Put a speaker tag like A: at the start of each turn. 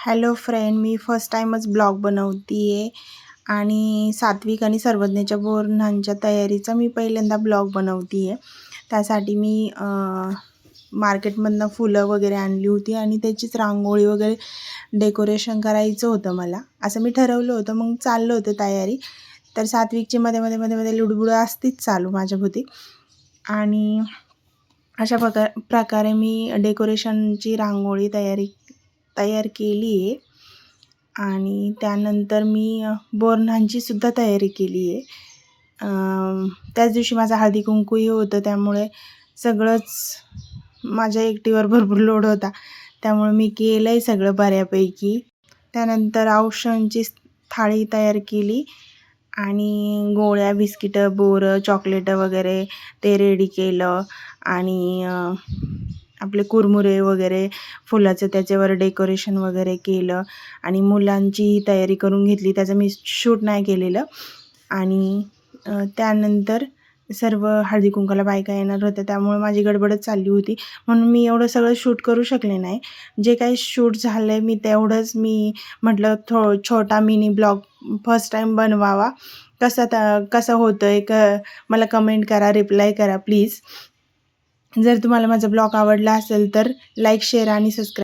A: Hello friend, मी first टाईमच blog बनवते आहे आणि सात्विक आणि सर्वज्ञच्या बोरन्हांच्या तयारीचा मी पहिल्यांदा ब्लॉग बनवते आहे। त्यासाठी मी मार्केटमधनं फुलं वगैरे आणली होती आणि त्याचीच रांगोळी वगैरे डेकोरेशन करायचं होतं मला, असं मी ठरवलं होतं। मग चाललं होतं तयारी, तर सात्विकची मध्ये लुडबुड असतीच चालू माझ्याभोवती आणि अशा प्रकारे मी डेकोरेशनची रांगोळी तयार केली आहे आणि त्यानंतर मी बोरन्हांची सुद्धा तयारी केली आहे। त्याच दिवशी माझा हळदी कुंकूही होतं, त्यामुळे सगळंच माझ्या एकटीवर भरपूर लोड होता, त्यामुळे मी केलं आहे सगळं बऱ्यापैकी। त्यानंतर औषधांची थाळी तयार केली आणि गोळ्या, बिस्किटं, बोरं, चॉकलेटं वगैरे ते रेडी केलं आणि आपले कुरमुरे वगैरे फुलाचं त्याच्यावर डेकोरेशन वगैरे केलं आणि मुलांची तयारी करून घेतली। त्याचं मी शूट नाही केलेलं आणि त्यानंतर सर्व हळदी कुंकाला बायका येणार होत्या, त्यामुळे माझी गडबडच चालली होती, म्हणून मी एवढं सगळं शूट करू शकले नाही। जे काही शूट झालं आहे मी तेवढंच मी म्हटलं छोटा मिनी ब्लॉग फर्स्ट टाईम बनवावा। कसं होतं आहे मला कमेंट करा, रिप्लाय करा प्लीज। जर तुम्हाला माझा ब्लॉग आवडला असेल तर लाईक, शेअर आणि सबस्क्राईब